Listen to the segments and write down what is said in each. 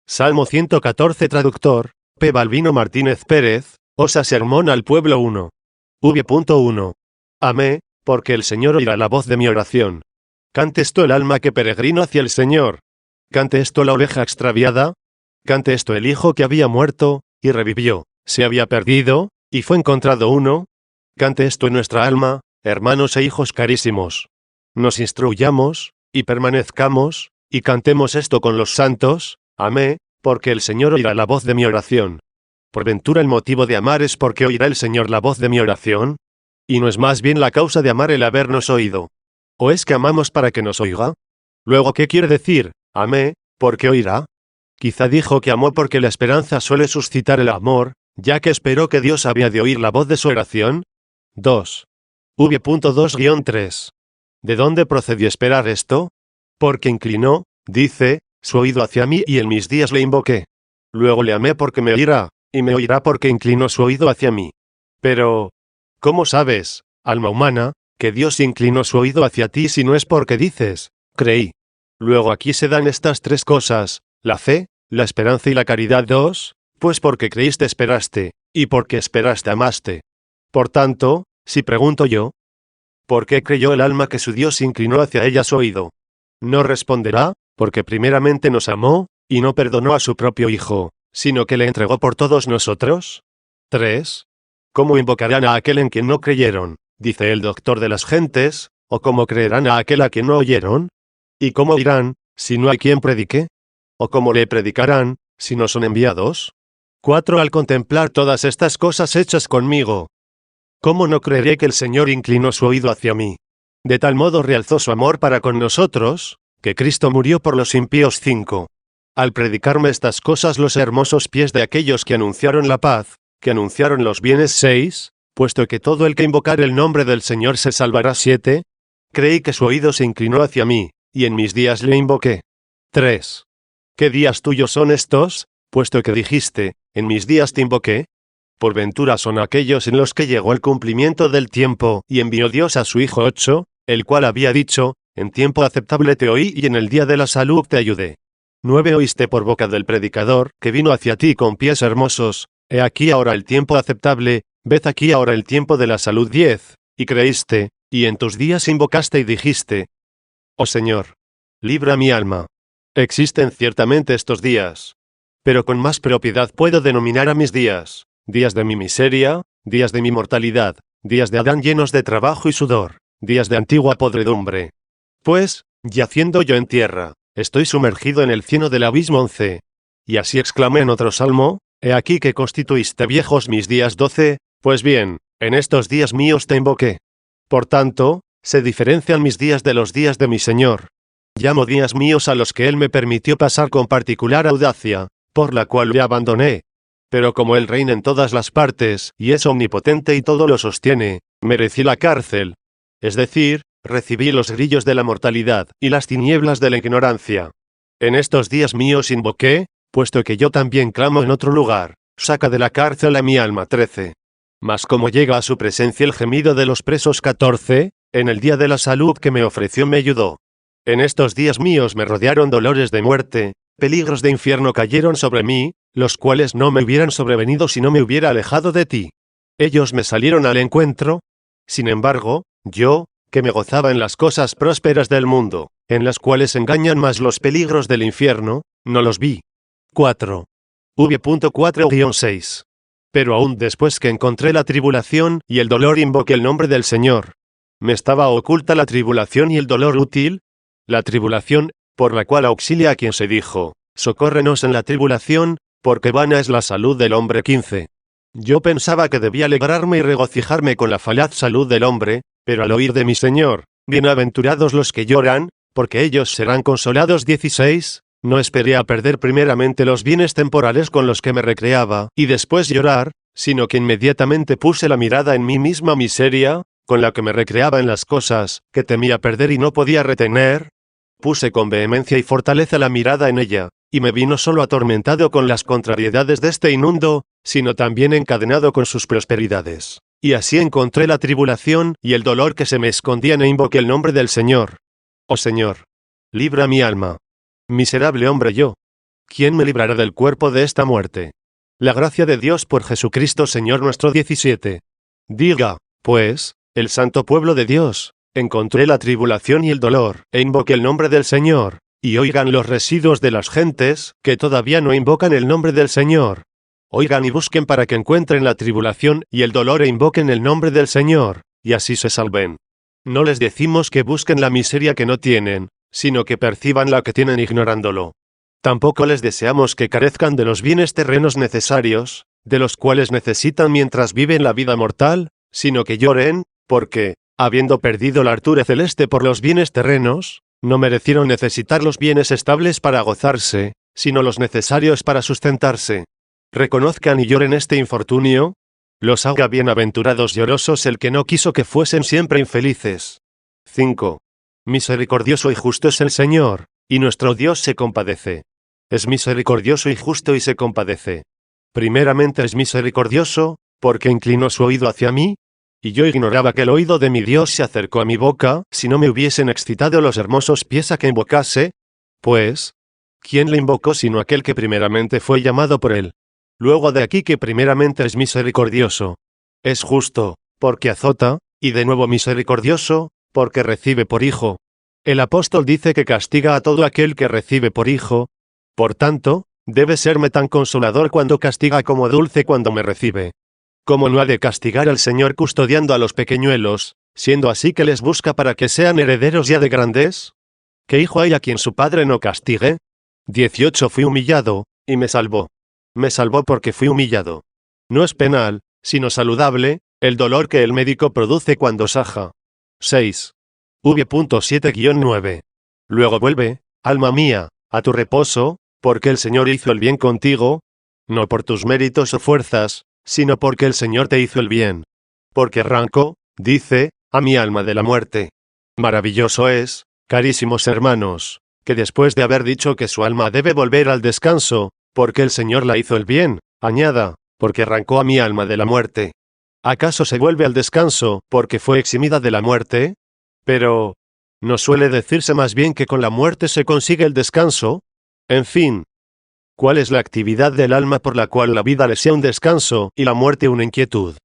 Salmo 114 Traductor, P. Balbino Martínez Pérez, Osa Sermón al Pueblo 1. V.1. Amé, porque el Señor oirá la voz de mi oración. Cante esto el alma que peregrino hacia el Señor. Cante esto la oveja extraviada. Cante esto el hijo que había muerto, y revivió, se había perdido, y fue encontrado uno. Cante esto en nuestra alma, hermanos e hijos carísimos. Nos instruyamos, y permanezcamos, y cantemos esto con los santos. Amé, porque el Señor oirá la voz de mi oración. ¿Por ventura el motivo de amar es porque oirá el Señor la voz de mi oración? ¿Y no es más bien la causa de amar el habernos oído? ¿O es que amamos para que nos oiga? Luego, ¿qué quiere decir? Amé, porque oirá. Quizá dijo que amó porque la esperanza suele suscitar el amor, ya que esperó que Dios había de oír la voz de su oración. 2. V.2-3. ¿De dónde procedió esperar esto? Porque inclinó, dice, su oído hacia mí y en mis días le invoqué. Luego le amé porque me oirá, y me oirá porque inclinó su oído hacia mí. Pero, ¿cómo sabes, alma humana, que Dios inclinó su oído hacia ti si no es porque dices, creí? Luego aquí se dan estas tres cosas, la fe, la esperanza y la caridad. 2. Pues porque creíste esperaste, y porque esperaste amaste. Por tanto, si pregunto yo, ¿por qué creyó el alma que su Dios inclinó hacia ella su oído? No responderá, porque primeramente nos amó, y no perdonó a su propio Hijo, sino que le entregó por todos nosotros. 3. ¿Cómo invocarán a aquel en quien no creyeron, dice el doctor de las gentes, o cómo creerán a aquel a quien no oyeron? ¿Y cómo oirán, si no hay quien predique? ¿O cómo le predicarán, si no son enviados? 4. Al contemplar todas estas cosas hechas conmigo, ¿cómo no creeré que el Señor inclinó su oído hacia mí? De tal modo realzó su amor para con nosotros, que Cristo murió por los impíos. 5. Al predicarme estas cosas los hermosos pies de aquellos que anunciaron la paz, que anunciaron los bienes. 6. Puesto que todo el que invocare el nombre del Señor se salvará. 7. Creí que su oído se inclinó hacia mí, y en mis días le invoqué. 3. ¿Qué días tuyos son estos, puesto que dijiste, en mis días te invoqué? Por ventura son aquellos en los que llegó el cumplimiento del tiempo, y envió Dios a su Hijo. 8. El cual había dicho, en tiempo aceptable te oí y en el día de la salud te ayudé. 9. Oíste por boca del predicador, que vino hacia ti con pies hermosos, he aquí ahora el tiempo aceptable, ved aquí ahora el tiempo de la salud. 10. Y creíste, y en tus días invocaste y dijiste, oh Señor, libra mi alma. Existen ciertamente estos días, pero con más propiedad puedo denominar a mis días, días de mi miseria, días de mi mortalidad, días de Adán llenos de trabajo y sudor, días de antigua podredumbre. Pues, yaciendo yo en tierra, estoy sumergido en el cieno del abismo. 11. Y así exclamé en otro salmo, he aquí que constituiste viejos mis días. 12. Pues bien, en estos días míos te invoqué. Por tanto, se diferencian mis días de los días de mi Señor. Llamo días míos a los que Él me permitió pasar con particular audacia, por la cual le abandoné. Pero como Él reina en todas las partes, y es omnipotente y todo lo sostiene, merecí la cárcel. Es decir, recibí los grillos de la mortalidad, y las tinieblas de la ignorancia. En estos días míos invoqué, puesto que yo también clamo en otro lugar, saca de la cárcel a mi alma. 13. Mas como llega a su presencia el gemido de los presos. 14. En el día de la salud que me ofreció me ayudó. En estos días míos me rodearon dolores de muerte, peligros de infierno cayeron sobre mí, los cuales no me hubieran sobrevenido si no me hubiera alejado de ti. Ellos me salieron al encuentro. Sin embargo, yo, que me gozaba en las cosas prósperas del mundo, en las cuales engañan más los peligros del infierno, no los vi. 4. V.4-6. Pero aún después que encontré la tribulación y el dolor invoqué el nombre del Señor. ¿Me estaba oculta la tribulación y el dolor útil? La tribulación, por la cual auxilia a quien se dijo, socórrenos en la tribulación, porque vana es la salud del hombre. 15. Yo pensaba que debía alegrarme y regocijarme con la falaz salud del hombre, pero al oír de mi Señor, bienaventurados los que lloran, porque ellos serán consolados. 16. No esperé a perder primeramente los bienes temporales con los que me recreaba, y después llorar, sino que inmediatamente puse la mirada en mi misma miseria, con la que me recreaba en las cosas que temía perder y no podía retener. Puse con vehemencia y fortaleza la mirada en ella, y me vi no solo atormentado con las contrariedades de este inmundo, sino también encadenado con sus prosperidades. Y así encontré la tribulación y el dolor que se me escondían e invoqué el nombre del Señor. Oh Señor, libra mi alma. Miserable hombre yo. ¿quién me librará del cuerpo de esta muerte? La gracia de Dios por Jesucristo Señor nuestro. 17. Diga, pues, el santo pueblo de Dios, encontré la tribulación y el dolor, e invoqué el nombre del Señor, y oigan los residuos de las gentes, que todavía no invocan el nombre del Señor. Oigan y busquen para que encuentren la tribulación y el dolor e invoquen el nombre del Señor, y así se salven. No les decimos que busquen la miseria que no tienen, sino que perciban la que tienen ignorándolo. Tampoco les deseamos que carezcan de los bienes terrenos necesarios, de los cuales necesitan mientras viven la vida mortal, sino que lloren, porque, habiendo perdido la hartura celeste por los bienes terrenos, no merecieron necesitar los bienes estables para gozarse, sino los necesarios para sustentarse. Reconozcan y lloren este infortunio. Los haga bienaventurados llorosos el que no quiso que fuesen siempre infelices. 5. Misericordioso y justo es el Señor, y nuestro Dios se compadece. Es misericordioso y justo y se compadece. Primeramente es misericordioso, porque inclinó su oído hacia mí, y yo ignoraba que el oído de mi Dios se acercó a mi boca, si no me hubiesen excitado los hermosos pies a que invocase. Pues, ¿quién le invocó sino aquel que primeramente fue llamado por él? Luego de aquí que primeramente es misericordioso. Es justo, porque azota, y de nuevo misericordioso, porque recibe por hijo. El apóstol dice que castiga a todo aquel que recibe por hijo. Por tanto, debe serme tan consolador cuando castiga como dulce cuando me recibe. ¿Cómo no ha de castigar al Señor custodiando a los pequeñuelos, siendo así que les busca para que sean herederos ya de grandes? ¿Qué hijo hay a quien su padre no castigue? 18. Fui humillado, y me salvó. Me salvó porque fui humillado. No es penal, sino saludable, el dolor que el médico produce cuando saja. 6. V.7-9. Luego vuelve, alma mía, a tu reposo, porque el Señor hizo el bien contigo, no por tus méritos o fuerzas, sino porque el Señor te hizo el bien. Porque arrancó, dice, a mi alma de la muerte. Maravilloso es, carísimos hermanos, que después de haber dicho que su alma debe volver al descanso, porque el Señor la hizo el bien, añada, porque arrancó a mi alma de la muerte. ¿Acaso se vuelve al descanso, porque fue eximida de la muerte? Pero, ¿no suele decirse más bien que con la muerte se consigue el descanso? En fin, ¿cuál es la actividad del alma por la cual la vida le sea un descanso y la muerte una inquietud?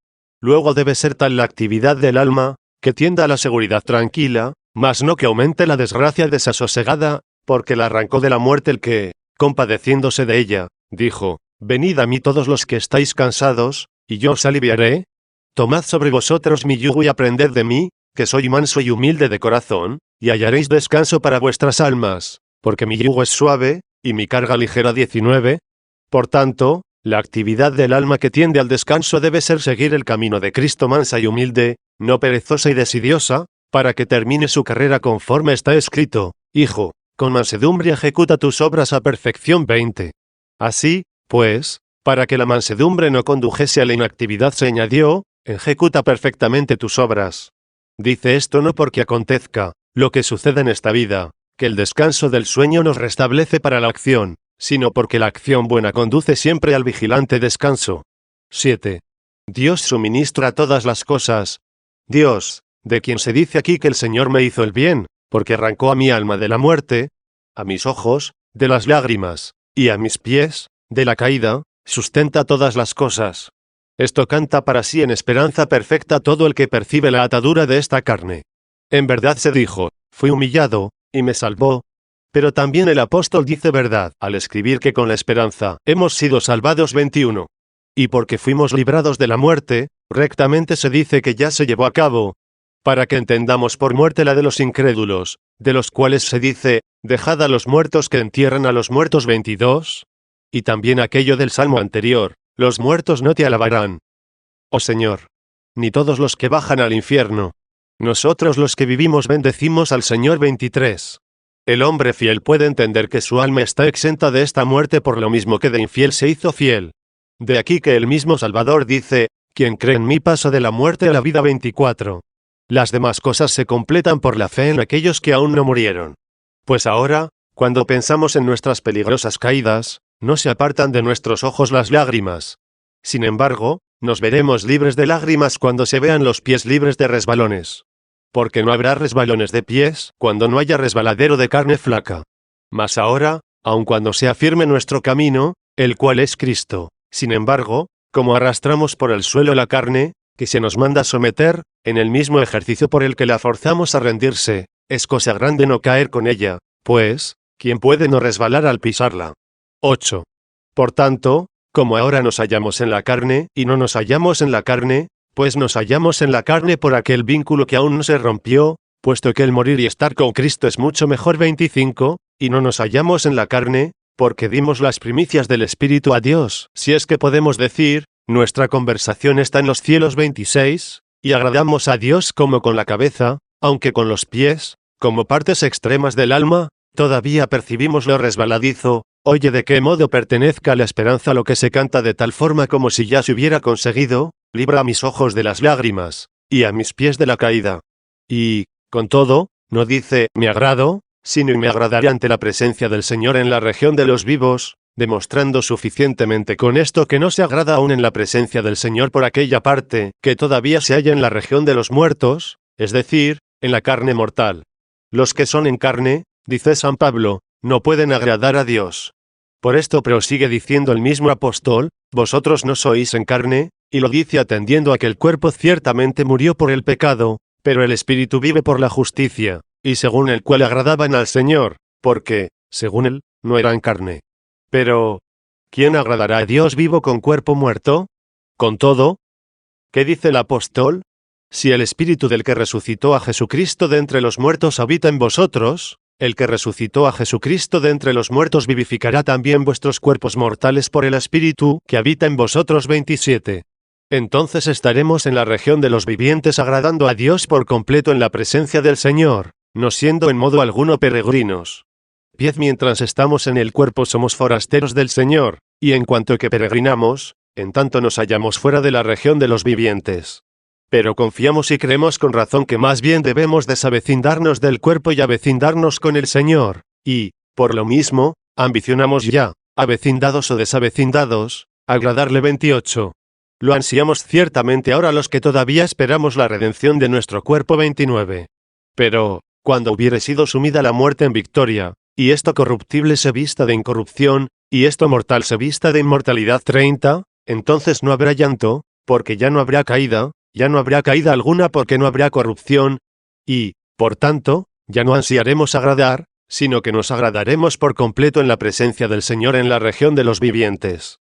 Luego debe ser tal la actividad del alma, que tienda a la seguridad tranquila, mas no que aumente la desgracia desasosegada, porque la arrancó de la muerte el que, compadeciéndose de ella, dijo, venid a mí todos los que estáis cansados, y yo os aliviaré. Tomad sobre vosotros mi yugo y aprended de mí, que soy manso y humilde de corazón, y hallaréis descanso para vuestras almas, porque mi yugo es suave, y mi carga ligera. 19. Por tanto, la actividad del alma que tiende al descanso debe ser seguir el camino de Cristo mansa y humilde, no perezosa y desidiosa, para que termine su carrera conforme está escrito, hijo, con mansedumbre ejecuta tus obras a perfección. 20. Así, pues, para que la mansedumbre no condujese a la inactividad se añadió, ejecuta perfectamente tus obras. Dice esto no porque acontezca lo que sucede en esta vida, que el descanso del sueño nos restablece para la acción, sino porque la acción buena conduce siempre al vigilante descanso. 7. Dios suministra todas las cosas. Dios, de quien se dice aquí que el Señor me hizo el bien, porque arrancó a mi alma de la muerte, a mis ojos, de las lágrimas, y a mis pies, de la caída, sustenta todas las cosas. Esto canta para sí en esperanza perfecta todo el que percibe la atadura de esta carne. En verdad se dijo, fui humillado, y me salvó. Pero también el apóstol dice verdad al escribir que con la esperanza hemos sido salvados. 21. Y porque fuimos librados de la muerte, rectamente se dice que ya se llevó a cabo, para que entendamos por muerte la de los incrédulos, de los cuales se dice, dejad a los muertos que entierran a los muertos. 22. Y también aquello del salmo anterior, los muertos no te alabarán. Oh Señor. Ni todos los que bajan al infierno. Nosotros los que vivimos bendecimos al Señor. 23. El hombre fiel puede entender que su alma está exenta de esta muerte por lo mismo que de infiel se hizo fiel. De aquí que el mismo Salvador dice, quien cree en mí pasa de la muerte a la vida. 24. Las demás cosas se completan por la fe en aquellos que aún no murieron. Pues ahora, cuando pensamos en nuestras peligrosas caídas, no se apartan de nuestros ojos las lágrimas. Sin embargo, nos veremos libres de lágrimas cuando se vean los pies libres de resbalones. Porque no habrá resbalones de pies cuando no haya resbaladero de carne flaca. Mas ahora, aun cuando sea firme nuestro camino, el cual es Cristo. Sin embargo, como arrastramos por el suelo la carne, que se nos manda someter, en el mismo ejercicio por el que la forzamos a rendirse, es cosa grande no caer con ella, pues, ¿quién puede no resbalar al pisarla? 8. Por tanto, como ahora nos hallamos en la carne, y no nos hallamos en la carne, pues nos hallamos en la carne por aquel vínculo que aún no se rompió, puesto que el morir y estar con Cristo es mucho mejor. 25, y no nos hallamos en la carne, porque dimos las primicias del Espíritu a Dios, si es que podemos decir, nuestra conversación está en los cielos. 26, y agradamos a Dios como con la cabeza, aunque con los pies, como partes extremas del alma, todavía percibimos lo resbaladizo. Oye, de qué modo pertenezca a la esperanza lo que se canta de tal forma como si ya se hubiera conseguido, libra a mis ojos de las lágrimas, y a mis pies de la caída. Y, con todo, no dice, me agrado, sino y me agradaré ante la presencia del Señor en la región de los vivos, demostrando suficientemente con esto que no se agrada aún en la presencia del Señor por aquella parte, que todavía se halla en la región de los muertos, es decir, en la carne mortal. Los que son en carne, dice San Pablo, no pueden agradar a Dios. Por esto prosigue diciendo el mismo apóstol, vosotros no sois en carne, y lo dice atendiendo a que el cuerpo ciertamente murió por el pecado, pero el espíritu vive por la justicia, y según el cual agradaban al Señor, porque, según él, no eran carne. Pero, ¿quién agradará a Dios vivo con cuerpo muerto? Con todo, ¿qué dice el apóstol? Si el espíritu del que resucitó a Jesucristo de entre los muertos habita en vosotros, el que resucitó a Jesucristo de entre los muertos vivificará también vuestros cuerpos mortales por el espíritu que habita en vosotros. 27. Entonces estaremos en la región de los vivientes agradando a Dios por completo en la presencia del Señor, no siendo en modo alguno peregrinos. Mientras estamos en el cuerpo somos forasteros del Señor, y en cuanto que peregrinamos, en tanto nos hallamos fuera de la región de los vivientes. Pero confiamos y creemos con razón que más bien debemos desavecindarnos del cuerpo y avecindarnos con el Señor, y, por lo mismo, ambicionamos ya, avecindados o desavecindados, agradarle. 28. Lo ansiamos ciertamente ahora los que todavía esperamos la redención de nuestro cuerpo. 29. Pero, cuando hubiere sido sumida la muerte en victoria, y esto corruptible se vista de incorrupción, y esto mortal se vista de inmortalidad. 30, entonces no habrá llanto, porque ya no habrá caída alguna porque no habrá corrupción, y, por tanto, ya no ansiaremos agradar, sino que nos agradaremos por completo en la presencia del Señor en la región de los vivientes.